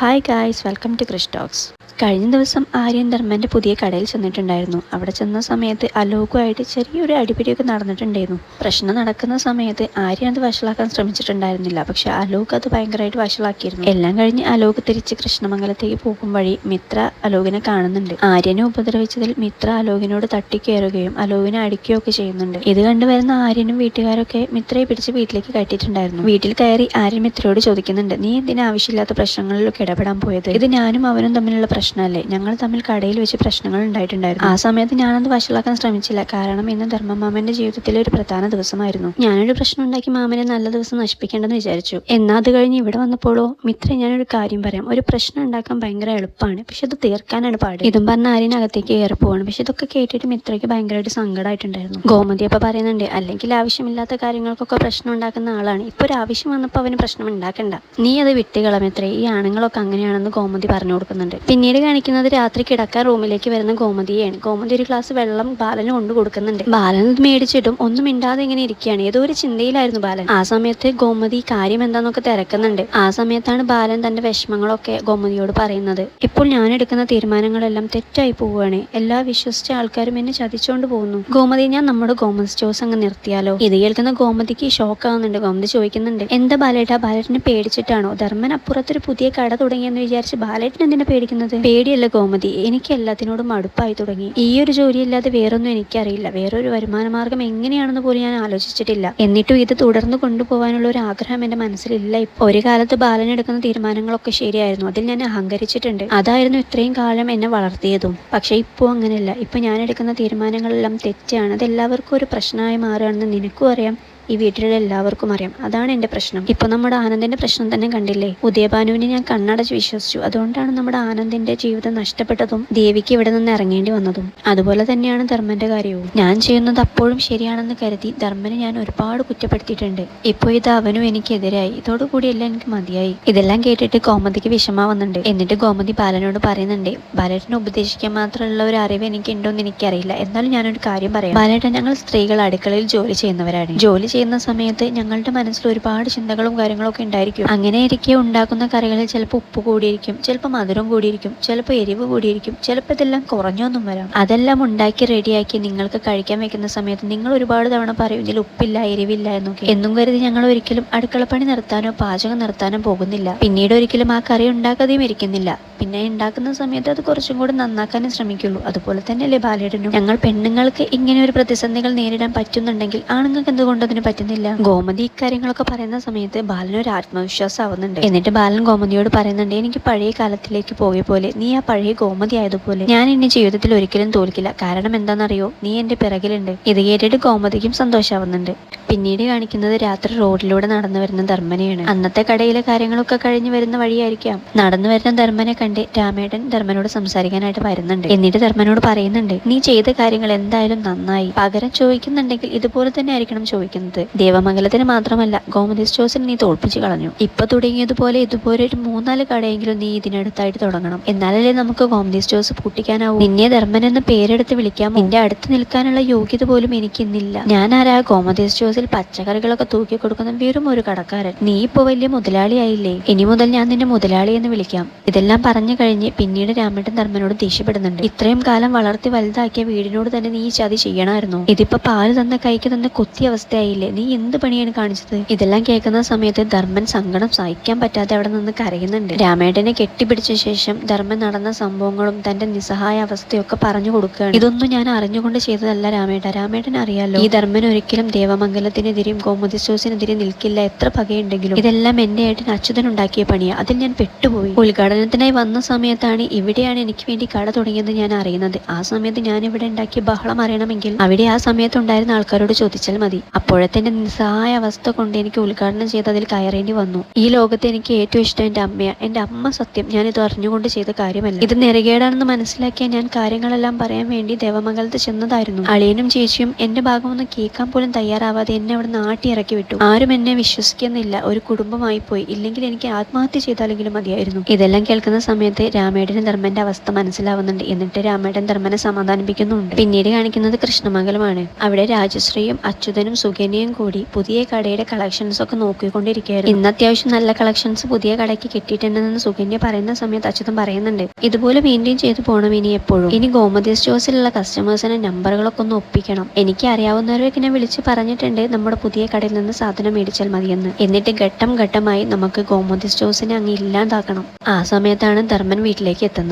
Hi guys, welcome to Krish talks. കഴിഞ്ഞ ദിവസം ആര്യൻ ധർമ്മൻ്റെ പുതിയ കടയിൽ ചെന്നിട്ടുണ്ടായിരുന്നു. അവിടെ ചെന്ന സമയത്ത് അലോകുമായിട്ട് ചെറിയൊരു അടിപിടിയൊക്കെ നടന്നിട്ടുണ്ടായിരുന്നു. പ്രശ്നം നടക്കുന്ന സമയത്ത് ആര്യൻ അത് വഷളാക്കാൻ ശ്രമിച്ചിട്ടുണ്ടായിരുന്നില്ല. പക്ഷെ അലോക് അത് ഭയങ്കരമായിട്ട് വഷളാക്കിയിരുന്നു. എല്ലാം കഴിഞ്ഞ് അലോക് തിരിച്ച് കൃഷ്ണമംഗലത്തേക്ക് പോകും വഴി മിത്ര അലോകിനെ കാണുന്നുണ്ട്. ആര്യനെ ഉപദ്രവിച്ചതിൽ മിത്ര അലോകിനോട് തട്ടിക്കയറുകയും അലോകിനെ അടിക്കുകയൊക്കെ ചെയ്യുന്നുണ്ട്. ഇത് കണ്ടുവരുന്ന ആര്യനും വീട്ടുകാരൊക്കെ മിത്രയെ പിടിച്ച് വീട്ടിലേക്ക് കയറ്റിയിട്ടുണ്ടായിരുന്നു. വീട്ടിൽ കയറി ആര്യൻ മിത്രയോട് ചോദിക്കുന്നുണ്ട്, നീ എന്തിനാ ആവശ്യമില്ലാത്ത പ്രശ്നങ്ങളിലൊക്കെ ഇടപെടാൻ പോയത്? ഇത് ഞാനും അവനും തമ്മിലുള്ള പ്രശ്നമല്ലേ? ഞങ്ങൾ തമ്മിൽ കടയിൽ വെച്ച് പ്രശ്നങ്ങൾ ഉണ്ടായിട്ടുണ്ടായിരുന്നു. ആ സമയത്ത് ഞാനത് വഷളാക്കാൻ ശ്രമിച്ചില്ല. കാരണം ഇന്ന് ധർമ്മമാമന്റെ ജീവിതത്തിലെ ഒരു പ്രധാന ദിവസമായിരുന്നു. ഞാനൊരു പ്രശ്നം ഉണ്ടാക്കി മാമനെ നല്ല ദിവസം നശിപ്പിക്കേണ്ടെന്ന് വിചാരിച്ചു. എന്നാൽ അത് കഴിഞ്ഞ് ഇവിടെ വന്നപ്പോഴോ, മിത്ര ഞാനൊരു കാര്യം പറയാം. ഒരു പ്രശ്നം ഉണ്ടാക്കാൻ ഭയങ്കര എളുപ്പമാണ്, പക്ഷെ അത് തീർക്കാനാണ് പാട്. ഇതും പറഞ്ഞ ആര്യനകത്തേക്ക് കയറി പോവാണ്. പക്ഷെ ഇതൊക്കെ കേട്ടിട്ട് മിത്രയ്ക്ക് ഭയങ്കരമായിട്ട് സങ്കടമായിട്ടുണ്ടായിരുന്നു. ഗോമതി അപ്പൊ പറയുന്നുണ്ട്, അല്ലെങ്കിൽ ആവശ്യമില്ലാത്ത കാര്യങ്ങൾക്കൊക്കെ പ്രശ്നം ഉണ്ടാക്കുന്ന ആളാണ്. ഇപ്പൊ ഒരു ആവശ്യം വന്നപ്പോൾ അവന് പ്രശ്നം ഉണ്ടാക്കണ്ട, നീ അത് വിട്ടുകള മിത്രേ. ഈ ആണുങ്ങളൊക്കെ അങ്ങനെയാണെന്ന് ഗോമതി പറഞ്ഞു കൊടുക്കുന്നുണ്ട്. പിന്നീട് കാണിക്കുന്നത് രാത്രി കിടക്കാൻ റൂമിലേക്ക് വരുന്ന ഗോമതിയെയാണ്. ഗോമതി ഒരു ഗ്ലാസ് വെള്ളം ബാലന് കൊണ്ടു കൊടുക്കുന്നുണ്ട്. ബാലൻ അത് മേടിച്ചിട്ടും ഒന്നും മിണ്ടാതെ ഇങ്ങനെ ഇരിക്കുകയാണ്. ഏതോ ഒരു ചിന്തയിലായിരുന്നു ബാലൻ. ആ സമയത്ത് ഗോമതി കാര്യം എന്താന്നൊക്കെ തിരക്കുന്നുണ്ട്. ആ സമയത്താണ് ബാലൻ തന്റെ വിഷമങ്ങളൊക്കെ ഗോമതിയോട് പറയുന്നത്. ഇപ്പോൾ ഞാൻ എടുക്കുന്ന തീരുമാനങ്ങളെല്ലാം തെറ്റായി പോവുകയാണ്. എല്ലാ വിശ്വസിച്ച ആൾക്കാരും എന്നെ ചതിച്ചോണ്ട് പോകുന്നു. ഗോമതി, ഞാൻ നമ്മുടെ ഗോമതി സ്റ്റോഴ്സ് അങ്ങ് നിർത്തിയാലോ? ഇത് കേൾക്കുന്ന ഗോമതിക്ക് ഷോക്ക് ആവുന്നുണ്ട്. ഗോമതി ചോദിക്കുന്നുണ്ട്, എന്താ ബാലേട്ടാ, ബാലേട്ടനെ പേടിച്ചിട്ടാണോ? ധർമ്മൻ അപ്പുറത്തൊരു പുതിയ കട തുടങ്ങിയെന്ന് വിചാരിച്ച് ബാലേട്ടൻ എന്തിനാ പേടിക്കുന്നത്? പേടിയല്ല ഗോമതി, എനിക്ക് എല്ലാത്തിനോടും മടുപ്പായി തുടങ്ങി. ഈ ഒരു ജോലിയില്ലാതെ വേറൊന്നും എനിക്കറിയില്ല. വേറൊരു വരുമാന മാർഗം എങ്ങനെയാണെന്ന് പോലും ഞാൻ ആലോചിച്ചിട്ടില്ല. എന്നിട്ടും ഇത് തുടർന്ന് കൊണ്ടുപോകാനുള്ള ഒരു ആഗ്രഹം എന്റെ മനസ്സിലില്ല. ഇപ്പൊ ഒരു കാലത്ത് ബാലൻ എടുക്കുന്ന തീരുമാനങ്ങളൊക്കെ ശരിയായിരുന്നു. അതിൽ ഞാൻ അഹങ്കരിച്ചിട്ടുണ്ട്. അതായിരുന്നു ഇത്രയും കാലം എന്നെ വളർത്തിയതും. പക്ഷെ ഇപ്പോ അങ്ങനെയല്ല. ഇപ്പൊ ഞാൻ എടുക്കുന്ന തീരുമാനങ്ങളെല്ലാം തെറ്റാണ്. അത് എല്ലാവർക്കും ഒരു പ്രശ്നമായി മാറുകയാണെന്ന് നിനക്കും അറിയാം, ഈ വീട്ടിലുള്ള എല്ലാവർക്കും അറിയാം. അതാണ് എന്റെ പ്രശ്നം. ഇപ്പൊ നമ്മുടെ ആനന്ദിന്റെ പ്രശ്നം തന്നെ കണ്ടില്ലേ? ഉദയഭാനുവിനെ ഞാൻ കണ്ണടച്ച് വിശ്വസിച്ചു. അതുകൊണ്ടാണ് നമ്മുടെ ആനന്ദിന്റെ ജീവിതം നഷ്ടപ്പെട്ടതും ദേവിക്ക് ഇവിടെ നിന്ന് ഇറങ്ങേണ്ടി വന്നതും. അതുപോലെ തന്നെയാണ് ധർമ്മന്റെ കാര്യവും. ഞാൻ ചെയ്യുന്നത് അപ്പോഴും ശരിയാണെന്ന് കരുതി ധർമ്മനെ ഞാൻ ഒരുപാട് കുറ്റപ്പെടുത്തിയിട്ടുണ്ട്. ഇപ്പൊ ഇത് അവനും എനിക്കെതിരായി. ഇതോടുകൂടി എല്ലാം എനിക്ക് മതിയായി. ഇതെല്ലാം കേട്ടിട്ട് ഗോമതിക്ക് വിഷമാവുന്നുണ്ട്. എന്നിട്ട് ഗോമതി ബാലനോട് പറയുന്നുണ്ട്, ബാലേട്ടനെ ഉപദേശിക്കാൻ മാത്രമുള്ള ഒരു അറിവ് എനിക്കുണ്ടോന്ന് എനിക്കറിയില്ല. എന്നാലും ഞാനൊരു കാര്യം പറയാം. ബാലേട്ടൻ, ഞങ്ങൾ സ്ത്രീകൾ അടുക്കളയിൽ ജോലി ചെയ്യുന്നവരാണ്. ജോലി ചെയ്യുന്ന സമയത്ത് ഞങ്ങളുടെ മനസ്സിൽ ഒരുപാട് ചിന്തകളും കാര്യങ്ങളൊക്കെ ഉണ്ടായിരിക്കും. അങ്ങനെ ഇരിക്കെ ഉണ്ടാക്കുന്ന കറികളിൽ ചിലപ്പോൾ ഉപ്പ് കൂടിയിരിക്കും, ചിലപ്പോൾ മധുരം കൂടിയിരിക്കും, ചിലപ്പോൾ എരിവ് കൂടിയിരിക്കും, ചിലപ്പോൾ ഇതെല്ലാം കുറഞ്ഞൊന്നും വരാം. അതെല്ലാം ഉണ്ടാക്കി റെഡിയാക്കി നിങ്ങൾക്ക് കഴിക്കാൻ വെക്കുന്ന സമയത്ത് നിങ്ങൾ ഒരുപാട് തവണ പറയും, ഇതിൽ ഉപ്പില്ല, എരിവില്ല എന്നൊക്കെ. എന്നും കരുതി ഞങ്ങൾ ഒരിക്കലും അടുക്കളപ്പണി നിർത്താനോ പാചകം നിർത്താനോ പോകുന്നില്ല. പിന്നീട് ഒരിക്കലും ആ കറി ഉണ്ടാക്കാതെയും ഇരിക്കുന്നില്ല. പിന്നെ ഉണ്ടാക്കുന്ന സമയത്ത് അത് കുറച്ചും കൂടി നന്നാക്കാനേ ശ്രമിക്കുള്ളൂ. അതുപോലെ തന്നെയല്ലേ ബാലേട്ടനും? ഞങ്ങൾ പെണ്ണുങ്ങൾക്ക് ഇങ്ങനെ ഒരു പ്രതിസന്ധികൾ നേരിടാൻ പറ്റുന്നുണ്ടെങ്കിൽ ആണുങ്ങൾക്ക് എന്തുകൊണ്ട് അതിന് പറ്റുന്നില്ല? ഗോമതി ഇക്കാര്യങ്ങളൊക്കെ പറയുന്ന സമയത്ത് ബാലനൊരു ആത്മവിശ്വാസം ആവുന്നുണ്ട്. എന്നിട്ട് ബാലൻ ഗോമതിയോട് പറയുന്നുണ്ട്, എനിക്ക് പഴയ കാലത്തിലേക്ക് പോയ പോലെ, നീ ആ പഴയ ഗോമതി ആയതുപോലെ ഞാൻ എന്റെ ജീവിതത്തിൽ ഒരിക്കലും തോൽക്കില്ല. കാരണം എന്താണെന്നറിയോ? നീ എന്റെ പിറകിലുണ്ട്. ഇത് കേട്ടിട്ട് ഗോമതിക്കും സന്തോഷാവുന്നുണ്ട്. പിന്നീട് കാണിക്കുന്നത് രാത്രി റോഡിലൂടെ നടന്നു വരുന്ന ധർമ്മനെയാണ്. അന്നത്തെ കടയിലെ കാര്യങ്ങളൊക്കെ കഴിഞ്ഞു വരുന്ന വഴിയായിരിക്കാം. നടന്നു വരുന്ന ധർമ്മനെ കണ്ട് രാമേട്ടൻ ധർമ്മനോട് സംസാരിക്കാനായിട്ട് വരുന്നുണ്ട്. എന്നിട്ട് ധർമ്മനോട് പറയുന്നുണ്ട്, നീ ചെയ്ത കാര്യങ്ങൾ എന്തായാലും നന്നായി. പകരം ചോദിക്കുന്നുണ്ടെങ്കിൽ ഇതുപോലെ തന്നെ ആയിരിക്കണം ചോദിക്കുന്നത്. ദേവമംഗലത്തിന് മാത്രമല്ല, ഗോമതി സ്റ്റോഴ്സിന് നീ തോൽപ്പിച്ചു കളഞ്ഞു. ഇപ്പൊ തുടങ്ങിയതുപോലെ ഇതുപോലെ ഒരു 3-4 കടയെങ്കിലും നീ ഇതിനടുത്തായിട്ട് തുടങ്ങണം. എന്നാലല്ലേ നമുക്ക് ഗോമതി സ്റ്റോഴ്സ് പൂട്ടിക്കാനാവും. നിന്നെ ധർമ്മൻ എന്ന് പേരെടുത്ത് വിളിക്കാമോ? നിന്റെ അടുത്ത് നിൽക്കാനുള്ള യോഗ്യത പോലും എനിക്ക് ഇന്നില്ല. ഞാൻ ആരാ? ഗോമതി സ്റ്റോഴ്സിൽ പച്ചക്കറികളൊക്കെ തൂക്കി കൊടുക്കുന്ന വെറും ഒരു കടക്കാരൻ. നീ ഇപ്പൊ വലിയ മുതലാളിയായില്ലേ? ഇനി മുതൽ ഞാൻ നിന്നെ മുതലാളി എന്ന് വിളിക്കാം. ഇതെല്ലാം പറഞ്ഞു കഴിഞ്ഞ് പിന്നീട് രാമേട്ടൻ ധർമ്മനോട് ദേഷ്യപ്പെടുന്നുണ്ട്. ഇത്രയും കാലം വളർത്തി വലുതാക്കിയ വീടിനോട് തന്നെ നീ ചതി ചെയ്യണമായിരുന്നു. ഇതിപ്പോ പാല് തന്ന കൈക്ക് തന്നെ കൊത്തിയ അവസ്ഥയായില്ലേ? നീ എന്ത് പണിയാണ് കാണിച്ചത്? ഇതെല്ലാം കേൾക്കുന്ന സമയത്ത് ധർമ്മൻ സങ്കടം സഹിക്കാൻ പറ്റാതെ അവിടെ നിന്ന് കരയുന്നുണ്ട്. രാമേട്ടനെ കെട്ടിപ്പിടിച്ച ശേഷം ധർമ്മൻ നടന്ന സംഭവങ്ങളും തന്റെ നിസ്സഹായ അവസ്ഥയൊക്കെ പറഞ്ഞു കൊടുക്കുകയാണ്. ഇതൊന്നും ഞാൻ അറിഞ്ഞുകൊണ്ട് ചെയ്തതല്ല രാമേട്ട. രാമേട്ടൻ അറിയാലോ, ഈ ധർമ്മൻ ഒരിക്കലും ദേവമംഗലത്തിനെതിരെയും ഗോമതി സ്റ്റോഴ്സിനെതിരെ നിൽക്കില്ല. എത്ര പകയുണ്ടെങ്കിലും ഇതെല്ലാം എന്റെ ഏട്ടൻ അച്യുതൻ ഉണ്ടാക്കിയ പണിയാ. അതിൽ ഞാൻ പെട്ടുപോയി. ഉദ്ഘാടനത്തിനായി വന്ന സമയത്താണ് ഇവിടെയാണ് എനിക്ക് വേണ്ടി കട തുടങ്ങിയത് ഞാൻ അറിയുന്നത്. ആ സമയത്ത് ഞാൻ ഇവിടെ ഉണ്ടാക്കിയ ബഹളം അറിയണമെങ്കിൽ അവിടെ ആ സമയത്ത് ഉണ്ടായിരുന്ന ആൾക്കാരോട് ചോദിച്ചാൽ മതി. അപ്പോഴത്തെ എന്റെ നിസ്സഹായ അവസ്ഥ കൊണ്ട് എനിക്ക് ഉദ്ഘാടനം ചെയ്ത് അതിൽ കയറേണ്ടി വന്നു. ഈ ലോകത്ത് എനിക്ക് ഏറ്റവും ഇഷ്ടം എന്റെ അമ്മയാണ്. എന്റെ അമ്മ സത്യം. ഞാൻ ഇത് അറിഞ്ഞുകൊണ്ട് ചെയ്ത കാര്യമല്ല. ഇത് നെറുകേടാണെന്ന് മനസ്സിലാക്കിയ ഞാൻ കാര്യങ്ങളെല്ലാം പറയാൻ വേണ്ടി ദേവമംഗലത്ത് ചെന്നതായിരുന്നു. അളിയനും ചേച്ചിയും എന്റെ ഭാഗമൊന്നും കേൾക്കാൻ പോലും തയ്യാറാവാതെ എന്നെ അവിടെ നാട്ടി ഇറക്കി വിട്ടു. ആരും എന്നെ വിശ്വസിക്കുന്നില്ല. ഒരു കുടുംബമായി പോയി. ഇല്ലെങ്കിൽ എനിക്ക് ആത്മഹത്യ ചെയ്താലെങ്കിലും മതിയായിരുന്നു. ഇതെല്ലാം കേൾക്കുന്ന സമയത്ത് രാമേട്ടന് ധർമ്മന്റെ അവസ്ഥ മനസ്സിലാവുന്നുണ്ട്. എന്നിട്ട് രാമേട്ടൻ ധർമ്മനെ സമാധാനിപ്പിക്കുന്നുണ്ട്. പിന്നീട് കാണിക്കുന്നത് കൃഷ്ണമംഗലമാണ്. അവിടെ രാജശ്രീയും അച്യുതനും സുകന്യയും കൂടി പുതിയ കടയുടെ കളക്ഷൻസ് ഒക്കെ നോക്കിക്കൊണ്ടിരിക്കുകയായിരുന്നു. ഇന്ന് അത്യാവശ്യം നല്ല കളക്ഷൻസ് പുതിയ കടയ്ക്ക് കിട്ടിയിട്ടുണ്ടെന്ന് സുകന്യ പറയുന്ന സമയത്ത് അച്യുതൻ പറയുന്നുണ്ട്, ഇതുപോലെ മെയിൻറ്റെയിൻ ചെയ്തു പോകണം ഇനി എപ്പോഴും. ഇനി ഗോമതി സ്റ്റോഴ്സിലുള്ള കസ്റ്റമേഴ്സിന്റെ നമ്പറുകളൊക്കെ ഒന്ന് ഒപ്പിക്കണം. എനിക്ക് അറിയാവുന്നവരൊക്കെ ഞാൻ വിളിച്ച് പറഞ്ഞിട്ടുണ്ട് നമ്മുടെ പുതിയ കടയിൽ നിന്ന് സാധനം മേടിച്ചാൽ മതിയെന്ന്. എന്നിട്ട് ഘട്ടം ഘട്ടമായി നമുക്ക് ഗോമതി സ്റ്റോഴ്സിനെ അങ്ങ് ഇല്ലാതാക്കണം. ആ സമയത്താണ് ധർമ്മൻ വീട്ടിലേക്ക്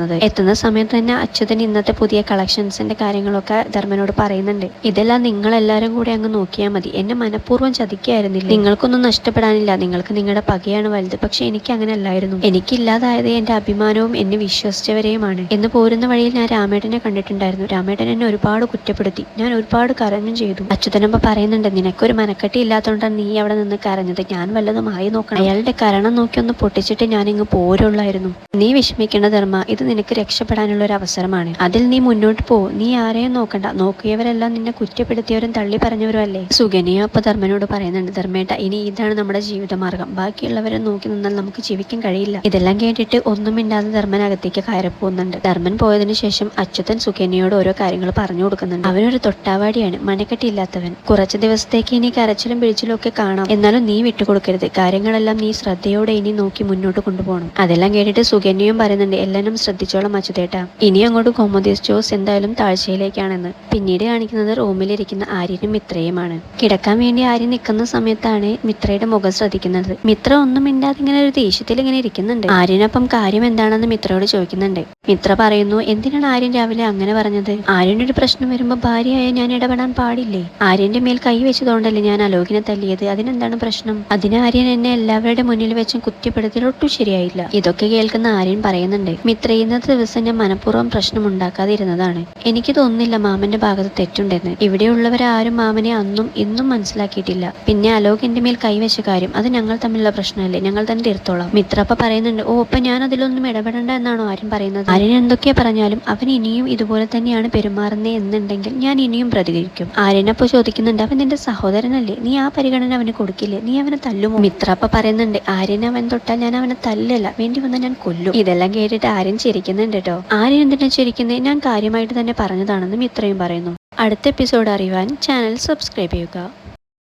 എത്തുന്ന സമയത്ത് തന്നെ അച്യുതൻ ഇന്നത്തെ പുതിയ കളക്ഷൻസിന്റെ കാര്യങ്ങളൊക്കെ ധർമ്മനോട് പറയുന്നുണ്ട്. ഇതെല്ലാം നിങ്ങളെല്ലാരും കൂടി അങ്ങ് നോക്കിയാൽ മതി. എന്നെ മനഃപൂർവ്വം ചതിക്കായിരുന്നില്ല. നിങ്ങൾക്കൊന്നും നഷ്ടപ്പെടാനില്ല. നിങ്ങൾക്ക് നിങ്ങളുടെ പകയാണ് വലുത്. പക്ഷെ എനിക്ക് അങ്ങനെ അല്ലായിരുന്നു. എനിക്കില്ലാതായത് എന്റെ അഭിമാനവും എന്നെ വിശ്വസിച്ചവരെയുമാണ്. എന്ന് പോരുന്ന വഴിയിൽ ഞാൻ രാമേട്ടനെ കണ്ടിട്ടുണ്ടായിരുന്നു. രാമേട്ടൻ എന്നെ ഒരുപാട് കുറ്റപ്പെടുത്തി. ഞാൻ ഒരുപാട് കരഞ്ഞും ചെയ്തു. അച്യുതനപ്പ പറയുന്നുണ്ട്, നിനക്കൊരു മനക്കെട്ടി ഇല്ലാത്തതുകൊണ്ടാണ് നീ അവിടെ നിന്ന് കരഞ്ഞത്. ഞാൻ വല്ലതും ആയി നോക്കണം. അയാളുടെ കരണം നോക്കി ഒന്ന് പൊട്ടിച്ചിട്ട് ഞാനിങ്ങ് പോരുള്ളായിരുന്നു. നീ വിഷമിക്കേണ്ട ധർമ്മ, ഇത് നിനക്ക് രക്ഷപ്പെടാനുള്ള ഒരു അവസരമാണ്. അതിൽ നീ മുന്നോട്ട് പോ. നീ ആരെയും നോക്കണ്ട. നോക്കിയവരെല്ലാം നിന്നെ കുറ്റപ്പെടുത്തിയവരും തള്ളി പറഞ്ഞവരും അല്ലേ. സുകന്യ അപ്പൊ ധർമ്മനോട് പറയുന്നുണ്ട്, ധർമ്മേട്ട ഇനി ഇതാണ് നമ്മുടെ ജീവിതമാർഗം. ബാക്കിയുള്ളവരെ നോക്കി നിന്നാൽ നമുക്ക് ജീവിക്കാൻ കഴിയില്ല. ഇതെല്ലാം കേട്ടിട്ട് ഒന്നും മിണ്ടാതെ ധർമ്മൻ അകത്തേക്ക് കയറി പോകുന്നുണ്ട്. ധർമ്മൻ പോയതിനു ശേഷം അച്യുതൻ സുകന്യയോട് ഓരോ കാര്യങ്ങൾ പറഞ്ഞു കൊടുക്കുന്നുണ്ട്. അവനൊരു തൊട്ടാവാടിയാണ്, മണക്കെട്ടില്ലാത്തവൻ. കുറച്ച് ദിവസത്തേക്ക് ഇനി കരച്ചിലും പിഴിച്ചിലും ഒക്കെ കാണാം. എന്നാലും നീ വിട്ടുകൊടുക്കരുത്. കാര്യങ്ങളെല്ലാം നീ ശ്രദ്ധയോടെ ഇനി നോക്കി മുന്നോട്ട് കൊണ്ടുപോകണം. അതെല്ലാം കേട്ടിട്ട് സുകന്യയും പറയുന്നുണ്ട്, എല്ലാനും ശ്രദ്ധിച്ചോളാം അച്യുതേട്ടാ. ഇനി അങ്ങോട്ട് ഗോമതി സ്റ്റോഴ്സ് എന്തായാലും താഴ്ചയിലേക്കാണെന്ന്. പിന്നീട് കാണിക്കുന്നത് റൂമിലിരിക്കുന്ന ആര്യനും മിത്രയുമാണ്. കിടക്കാൻ വേണ്ടി ആര്യൻ നിൽക്കുന്ന സമയത്താണ് മിത്രയുടെ മുഖം ശ്രദ്ധിക്കുന്നത്. മിത്ര ഒന്നും മിണ്ടാതെ ഇങ്ങനെ ഒരു ദേഷ്യത്തിൽ ഇങ്ങനെ ഇരിക്കുന്നുണ്ട്. ആര്യനൊപ്പം കാര്യം എന്താണെന്ന് മിത്രയോട് ചോദിക്കുന്നുണ്ട്. മിത്ര പറയുന്നു, എന്തിനാണ് ആര്യൻ രാവിലെ അങ്ങനെ പറഞ്ഞത്? ആര്യനൊരു പ്രശ്നം വരുമ്പോ ഭാര്യയായ ഞാൻ ഇടപെടാൻ പാടില്ലേ? ആര്യന്റെ മേൽ കൈ വെച്ചതുകൊണ്ടല്ലേ ഞാൻ അലോകിനെ തല്ലിയത്? അതിനെന്താണ് പ്രശ്നം? അതിന് ആര്യൻ എന്നെ എല്ലാവരുടെ മുന്നിൽ വെച്ചും കുറ്റപ്പെടുത്തിയത് ഒട്ടും ശരിയായില്ല. ഇതൊക്കെ കേൾക്കുന്ന ആര്യൻ പറയുന്നുണ്ട്, മിത്ര ഇന്നത്തെ ദിവസം ഞാൻ മനഃപൂർവ്വം പ്രശ്നം ഉണ്ടാക്കാതിരുന്നതാണ്. എനിക്ക് തോന്നുന്നില്ല മാമന്റെ ഭാഗത്ത് തെറ്റുണ്ടെന്ന്. ഇവിടെയുള്ളവരാരും മാമനെ അന്നും ഇന്നും മനസ്സിലാക്കിയിട്ടില്ല. പിന്നെ അലോക് എന്റെ മേൽ കൈവച്ച കാര്യം അത് ഞങ്ങൾ തമ്മിലുള്ള പ്രശ്നമല്ലേ, ഞങ്ങൾ തന്നെ തീർത്തോളാം. മിത്ര അപ്പൊ പറയുന്നുണ്ട്, ഓ അപ്പൊ ഞാൻ അതിലൊന്നും ഇടപെടേണ്ട എന്നാണോ ആര്യൻ പറയുന്നത്? ആര്യൻ എന്തൊക്കെ പറഞ്ഞാലും അവൻ ഇനിയും ഇതുപോലെ തന്നെയാണ് പെരുമാറുന്നത് എന്നുണ്ടെങ്കിൽ ഞാൻ ഇനിയും പ്രതികരിക്കും. ആര്യനപ്പോ ചോദിക്കുന്നുണ്ട്, അവൻ നിന്റെ സഹോദരനല്ലേ, നീ ആ പരിഗണന അവന് കൊടുക്കില്ലേ? നീ അവനെ തല്ലുമോ? മിത്ര അപ്പൊ പറയുന്നുണ്ട്, ആര്യൻ അവൻ തൊട്ടാൽ ഞാൻ അവനെ തല്ലല്ല, വേണ്ടി വന്നാൽ ഞാൻ കൊല്ലും. ഇതെല്ലാം കേട്ടിട്ട് ആര്യൻ ചിരിക്കുന്നുണ്ട് കേട്ടോ. ആര്യൻ എന്തിനാ ചിരിക്കുന്നത്? ഞാൻ കാര്യമായിട്ട് തന്നെ പറഞ്ഞതാണെന്ന് മിത്രയും പറയുന്നു. അടുത്ത എപ്പിസോഡ് അറിയുവാൻ ചാനൽ സബ്സ്ക്രൈബ് ചെയ്യുക.